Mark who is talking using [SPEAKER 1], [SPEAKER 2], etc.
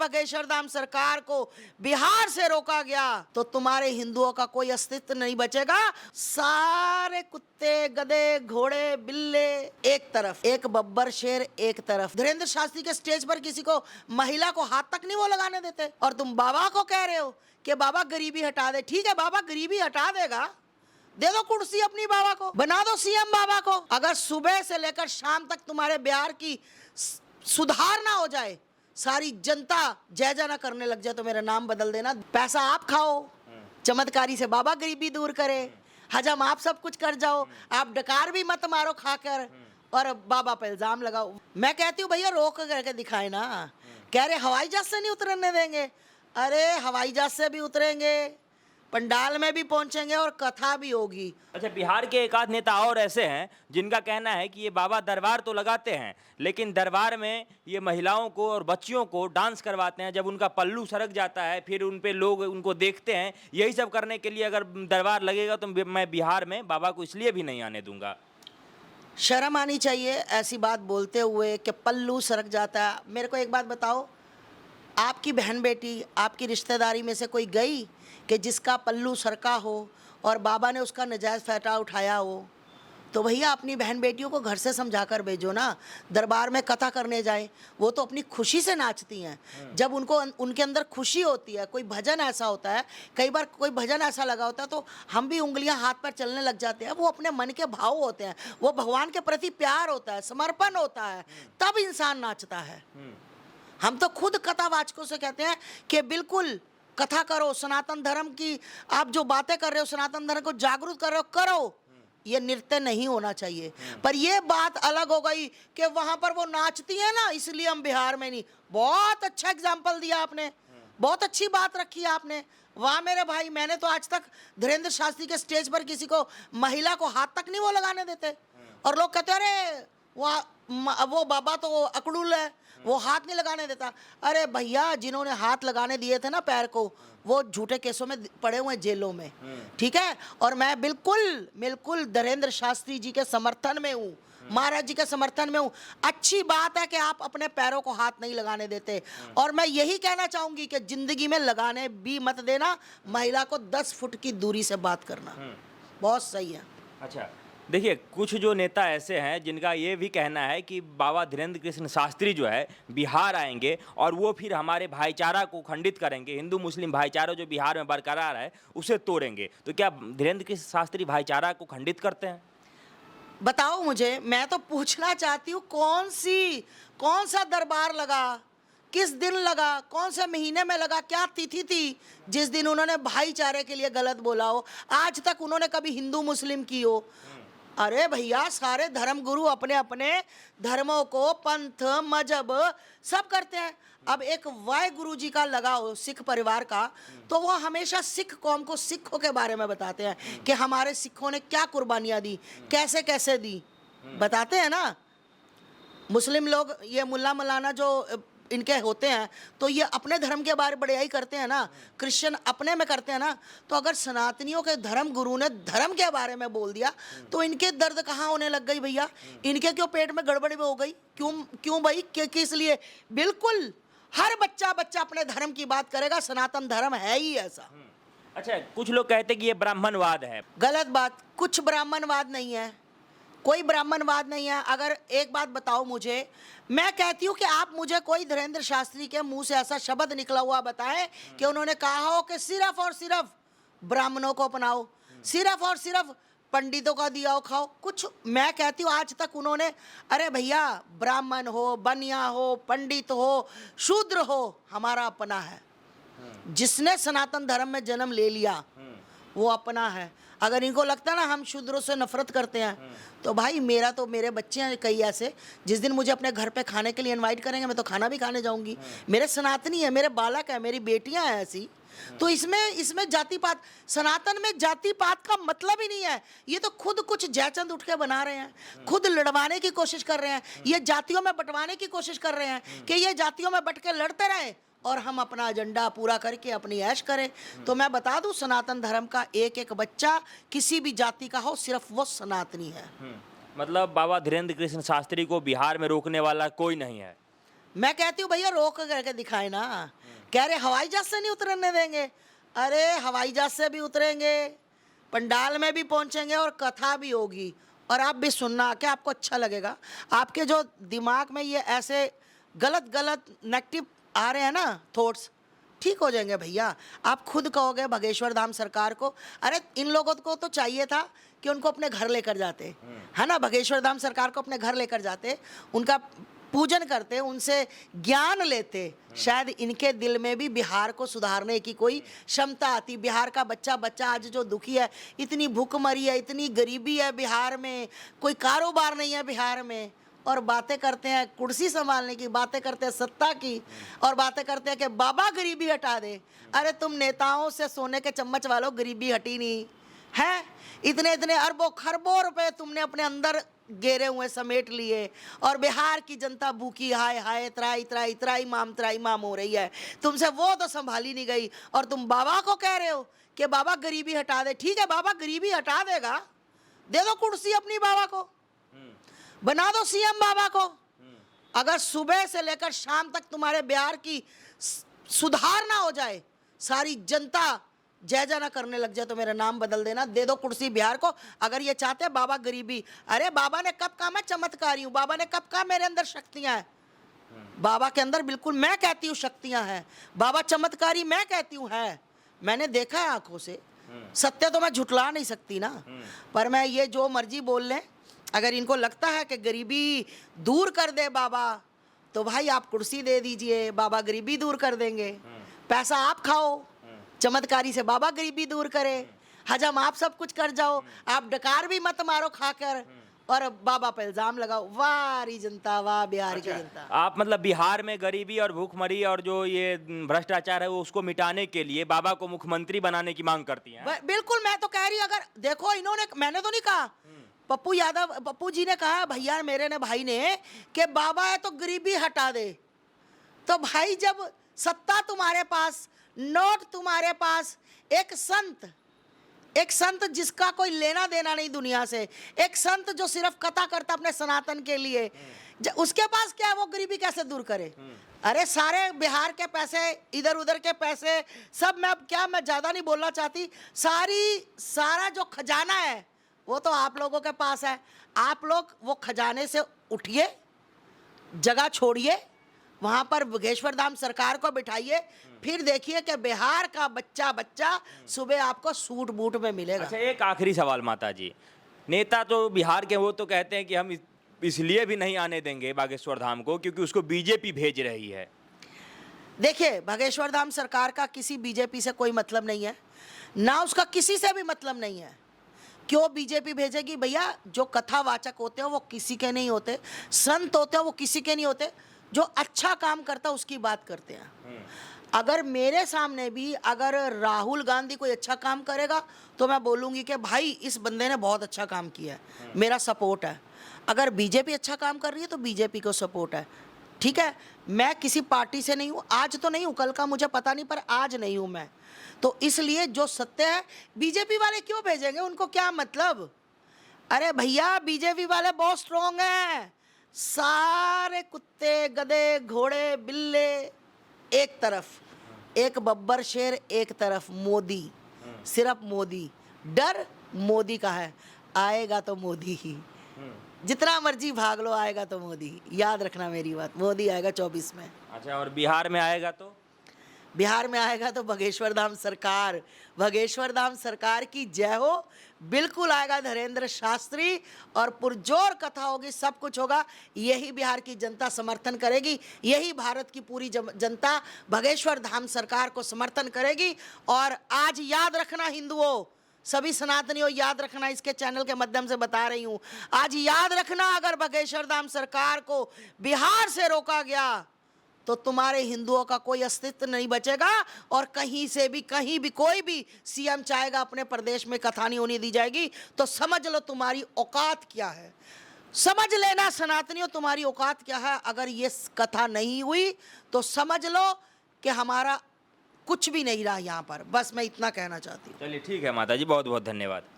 [SPEAKER 1] बागेश्वर धाम सरकार को बिहार से रोका गया तो तुम्हारे हिंदुओं का कोई अस्तित्व नहीं बचेगा। सारे कुत्ते, गधे, घोड़े, बिल्ले एक तरफ, एक बब्बर शेर एक तरफ। धीरेन्द्र शास्त्री के स्टेज पर किसी को, महिला को हाथ तक नहीं वो लगाने देते, और तुम बाबा को कह रहे हो कि बाबा गरीबी हटा दे। ठीक है, बाबा गरीबी हटा देगा, दे दो कुर्सी अपनी बाबा को, बना दो सीएम बाबा को। अगर सुबह से लेकर शाम तक तुम्हारे बिहार की सुधार ना हो जाए, सारी जनता जय जय ना करने लग जाए, तो मेरा नाम बदल देना। पैसा आप खाओ, चमत्कारी से बाबा गरीबी दूर करे, हजम आप सब कुछ कर जाओ, आप डकार भी मत मारो खाकर, और बाबा पे इल्जाम लगाओ। मैं कहती हूँ भैया रोक करके दिखाए ना। कह रहे हवाई जहाज से नहीं उतरने देंगे, अरे हवाई जहाज से भी उतरेंगे, पंडाल में भी पहुंचेंगे और कथा भी होगी।
[SPEAKER 2] अच्छा, बिहार के एक आध नेता और ऐसे हैं जिनका कहना है कि ये बाबा दरबार तो लगाते हैं, लेकिन दरबार में ये महिलाओं को और बच्चियों को डांस करवाते हैं। जब उनका पल्लू सरक जाता है फिर उन पे लोग उनको देखते हैं। यही सब करने के लिए अगर दरबार लगेगा तो मैं बिहार में बाबा को इसलिए भी नहीं आने दूंगा।
[SPEAKER 1] शर्म आनी चाहिए ऐसी बात बोलते हुए कि पल्लू सरक जाता है। मेरे को एक बात बताओ, आपकी बहन बेटी, आपकी रिश्तेदारी में से कोई गई कि जिसका पल्लू सरका हो और बाबा ने उसका नजायज़ फ़ायदा उठाया हो? तो भैया अपनी बहन बेटियों को घर से समझा कर भेजो ना। दरबार में कथा करने जाए, वो तो अपनी खुशी से नाचती हैं। जब उनको उनके अंदर खुशी होती है, कोई भजन ऐसा होता है, कई बार कोई भजन ऐसा लगा होता है तो हम भी उंगलियां हाथ पर चलने लग जाते हैं। वो अपने मन के भाव होते हैं, वो भगवान के प्रति प्यार होता है, समर्पण होता है, तब इंसान नाचता है। हम तो खुद कथावाचकों से कहते हैं कि बिल्कुल कथा करो, सनातन धर्म की आप जो बातें कर रहे हो, सनातन धर्म को जागरूक कर रहे हो, करो। ये नृत्य नहीं होना चाहिए। पर ये बात अलग हो गई कि वहां पर वो नाचती है ना, इसलिए हम बिहार में नहीं। बहुत अच्छा एग्जाम्पल दिया आपने, बहुत अच्छी बात रखी आपने। वाह मेरे भाई, मैंने तो आज तक धीरेन्द्र शास्त्री के स्टेज पर किसी को, महिला को हाथ तक नहीं वो लगाने देते, और लोग कहते अरे वो बाबा तो अकड़ूल है, वो हाथ नहीं लगाने देता। अरे भैया, जिन्होंने हाथ लगाने दिए थे ना पैर को, वो झूठे केसों में पड़े हुए जेलों में। ठीक है, और मैं बिल्कुल धीरेन्द्र शास्त्री जी के समर्थन में हूँ, महाराज जी के समर्थन में हूँ। अच्छी बात है कि आप अपने पैरों को हाथ नहीं लगाने देते, और मैं यही कहना चाहूंगी कि जिंदगी में लगाने भी मत देना। महिला को 10 फुट की दूरी से बात करना बहुत सही है।
[SPEAKER 2] अच्छा, देखिए, कुछ जो नेता ऐसे हैं जिनका ये भी कहना है कि बाबा धीरेन्द्र कृष्ण शास्त्री जो है बिहार आएंगे और वो फिर हमारे भाईचारा को खंडित करेंगे, हिंदू मुस्लिम भाईचारा जो बिहार में बरकरार है उसे तोड़ेंगे। तो क्या धीरेन्द्र कृष्ण शास्त्री भाईचारा को खंडित करते हैं?
[SPEAKER 1] बताओ मुझे, मैं तो पूछना चाहती हूँ, कौन सा दरबार लगा, किस दिन लगा, कौन से महीने में लगा, क्या तिथि थी जिस दिन उन्होंने भाईचारे के लिए गलत बोला हो? आज तक उन्होंने कभी हिंदू मुस्लिम की हो? अरे भैया, सारे धर्म गुरु अपने अपने धर्मों को, पंथ मजहब सब करते हैं। अब एक वाहे गुरु जी का लगा हो सिख परिवार का, तो वो हमेशा सिख कौम को, सिखों के बारे में बताते हैं कि हमारे सिखों ने क्या कुर्बानियां दी, कैसे कैसे दी, बताते हैं ना। मुस्लिम लोग, ये मुल्ला मौलाना जो इनके होते हैं, तो ये अपने धर्म के बारे बड़ाई करते हैं ना, क्रिश्चियन अपने में करते हैं ना। तो अगर सनातनियों के धर्म गुरु ने धर्म के बारे में बोल दिया तो इनके दर्द कहाँ होने लग गई भैया? इनके क्यों पेट में गड़बड़ी हो गई? क्यों भाई, किस लिए? बिल्कुल हर बच्चा अपने धर्म की बात करेगा, सनातन धर्म है ही ऐसा।
[SPEAKER 2] अच्छा, कुछ लोग कहते हैं कि ये ब्राह्मणवाद है।
[SPEAKER 1] गलत बात, कुछ ब्राह्मणवाद नहीं है, कोई ब्राह्मणवाद नहीं है। अगर एक बात बताओ मुझे, मैं कहती हूँ कि आप मुझे कोई धीरेन्द्र शास्त्री के मुंह से ऐसा शब्द निकला हुआ बताएं कि उन्होंने कहा हो कि सिर्फ और सिर्फ ब्राह्मणों को अपनाओ, सिर्फ और सिर्फ पंडितों का दिया हो खाओ। कुछ मैं कहती हूँ आज तक उन्होंने, अरे भैया, ब्राह्मण हो, बनिया हो, पंडित हो, शूद्र हो, हमारा अपना है। जिसने सनातन धर्म में जन्म ले लिया वो अपना है। अगर इनको लगता ना हम शूद्रों से नफरत करते हैं, तो भाई मेरे बच्चे हैं कई ऐसे, जिस दिन मुझे अपने घर पे खाने के लिए इनवाइट करेंगे मैं तो खाना भी खाने जाऊंगी। मेरे सनातनी है, मेरे बालक है, मेरी बेटियां हैं ऐसी। तो इसमें जाति पात, सनातन में जाति पात का मतलब ही नहीं है। ये तो खुद कुछ जयचंद उठ के बना रहे हैं, खुद लड़वाने की कोशिश कर रहे हैं, ये जातियों में बंटवाने की कोशिश कर रहे हैं कि ये जातियों में बंट के लड़ते रहे और हम अपना एजेंडा पूरा करके अपनी ऐश करें। तो मैं बता दूं, सनातन धर्म का एक एक बच्चा किसी भी जाति का हो, सिर्फ वो सनातनी है।
[SPEAKER 2] मतलब बाबा धीरेन्द्र कृष्ण शास्त्री को बिहार में रोकने वाला कोई नहीं है?
[SPEAKER 1] मैं कहती हूँ भैया रोक करके दिखाए ना। कह रहे हवाई जहाज से नहीं उतरने देंगे। अरे हवाई जहाज से भी उतरेंगे, पंडाल में भी पहुंचेंगे और कथा भी होगी, और आप भी सुनना, क्या आपको अच्छा लगेगा। आपके जो दिमाग में ये ऐसे गलत गलत नेगेटिव आ रहे हैं ना थॉट्स, ठीक हो जाएंगे भैया। आप खुद कहोगे बागेश्वर धाम सरकार को, अरे इन लोगों को तो चाहिए था कि उनको अपने घर लेकर जाते, है ना, बागेश्वर धाम सरकार को अपने घर लेकर जाते, उनका पूजन करते, उनसे ज्ञान लेते, शायद इनके दिल में भी बिहार को सुधारने की कोई क्षमता आती। बिहार का बच्चा आज जो दुखी है, इतनी भूखमरी है, इतनी गरीबी है बिहार में, कोई कारोबार नहीं है बिहार में, और बातें करते हैं कुर्सी संभालने की, बातें करते हैं सत्ता की, और बातें करते हैं कि बाबा गरीबी हटा दे। अरे तुम नेताओं से सोने के चम्मच वालों, गरीबी हटी नहीं है। इतने इतने अरबों खरबों रुपए तुमने अपने अंदर गेरे हुए समेट लिए, और बिहार की जनता भूखी हाय हाय त्राई त्राई त्राई माम हो रही है। तुमसे वो तो संभाली नहीं गई, और तुम बाबा को कह रहे हो कि बाबा गरीबी हटा दे। ठीक है, बाबा गरीबी हटा देगा, दे दो कुर्सी अपनी बाबा को, बना दो सीएम बाबा को। अगर सुबह से लेकर शाम तक तुम्हारे बिहार की सुधार ना हो जाए, सारी जनता जय जय ना करने लग जाए, तो मेरा नाम बदल देना, दे दो कुर्सी बिहार को। अगर ये चाहते हैं बाबा गरीबी, अरे बाबा ने कब कहा मैं चमत्कारी हूं, बाबा ने कब कहा मेरे अंदर शक्तियां हैं। बाबा के अंदर बिल्कुल मैं कहती हूँ शक्तियां हैं। बाबा चमत्कारी मैं कहती हूँ है, मैंने देखा है आंखों से। सत्य तो मैं झुटला नहीं सकती ना, पर मैं ये जो मर्जी बोल लें, अगर इनको लगता है कि गरीबी दूर कर दे बाबा, तो भाई आप कुर्सी दे दीजिए, बाबा गरीबी दूर कर देंगे। पैसा आप खाओ, चमत्कारी से बाबा गरीबी दूर करे, हजम आप सब कुछ कर जाओ, आप डकार भी मत मारो खाकर, और बाबा पे इल्जाम लगाओ। वाह री जनता, वाह बिहार की जनता।
[SPEAKER 2] आप मतलब बिहार में गरीबी और भूखमरी और जो ये भ्रष्टाचार है वो उसको मिटाने के लिए बाबा को मुख्यमंत्री बनाने की मांग करती हैं?
[SPEAKER 1] बिल्कुल, मैं तो कह रही हूँ, अगर देखो इन्होंने, मैंने तो नहीं कहा, पप्पू यादव, पप्पू जी ने कहा, भैया मेरे ने भाई ने, कि बाबा है तो गरीबी हटा दे। तो भाई जब सत्ता तुम्हारे पास, नोट तुम्हारे पास, एक संत जिसका कोई लेना देना नहीं दुनिया से, एक संत जो सिर्फ कथा करता अपने सनातन के लिए, उसके पास क्या है, वो गरीबी कैसे दूर करे। अरे सारे बिहार के पैसे, इधर उधर के पैसे सब, मैं ज्यादा नहीं बोलना चाहती, सारा जो खजाना है वो तो आप लोगों के पास है। आप लोग वो खजाने से उठिए, जगह छोड़िए, वहां पर बागेश्वर धाम सरकार को बिठाइए, फिर देखिए कि बिहार का बच्चा सुबह आपको सूट बूट में मिलेगा।
[SPEAKER 2] अच्छा, एक आखिरी सवाल माता जी, नेता तो बिहार के वो तो कहते हैं कि हम इसलिए भी नहीं आने देंगे बागेश्वर धाम को क्योंकि उसको बीजेपी भेज रही है।
[SPEAKER 1] देखिए, बागेश्वर धाम सरकार का किसी बीजेपी से कोई मतलब नहीं है, ना उसका किसी से भी मतलब नहीं है। क्यों बीजेपी भेजेगी भैया? जो कथावाचक होते हैं वो किसी के नहीं होते, संत होते हैं वो किसी के नहीं होते, जो अच्छा काम करता है उसकी बात करते हैं। अगर मेरे सामने भी अगर राहुल गांधी कोई अच्छा काम करेगा तो मैं बोलूँगी कि भाई इस बंदे ने बहुत अच्छा काम किया है, मेरा सपोर्ट है। अगर बीजेपी अच्छा काम कर रही है तो बीजेपी को सपोर्ट है, ठीक है। मैं किसी पार्टी से नहीं हूँ, आज तो नहीं हूँ, कल का मुझे पता नहीं, पर आज नहीं हूँ मैं, तो इसलिए जो सत्य है, बीजेपी वाले क्यों भेजेंगे, उनको क्या मतलब। अरे भैया बीजेपी वाले बहुत स्ट्रॉन्ग हैं, सारे कुत्ते गधे घोड़े बिल्ले एक तरफ, एक बब्बर शेर एक तरफ, मोदी, सिर्फ मोदी। डर मोदी का है, आएगा तो मोदी ही, जितना मर्जी भाग लो आएगा तो मोदी ही। याद रखना मेरी बात, मोदी आएगा 24 में।
[SPEAKER 2] अच्छा, और बिहार में आएगा तो?
[SPEAKER 1] बिहार में आएगा तो बागेश्वर धाम सरकार, बागेश्वर धाम सरकार की जय हो। बिल्कुल आएगा धीरेन्द्र शास्त्री, और पुरजोर कथा होगी, सब कुछ होगा। यही बिहार की जनता समर्थन करेगी, यही भारत की पूरी जनता बागेश्वर धाम सरकार को समर्थन करेगी। और आज याद रखना हिंदुओं, सभी सनातनियों याद रखना, इसके चैनल के माध्यम से बता रही हूँ, आज याद रखना, अगर बागेश्वर धाम सरकार को बिहार से रोका गया तो तुम्हारे हिंदुओं का कोई अस्तित्व नहीं बचेगा, और कहीं से भी कहीं भी कोई भी सीएम चाहेगा अपने प्रदेश में कथा नहीं होने दी जाएगी। तो समझ लो तुम्हारी औकात क्या है, समझ लेना सनातनियों तुम्हारी औकात क्या है। अगर ये कथा नहीं हुई तो समझ लो कि हमारा कुछ भी नहीं रहा यहाँ पर। बस मैं इतना कहना चाहती हूँ।
[SPEAKER 2] चलिए ठीक है माता जी, बहुत बहुत धन्यवाद।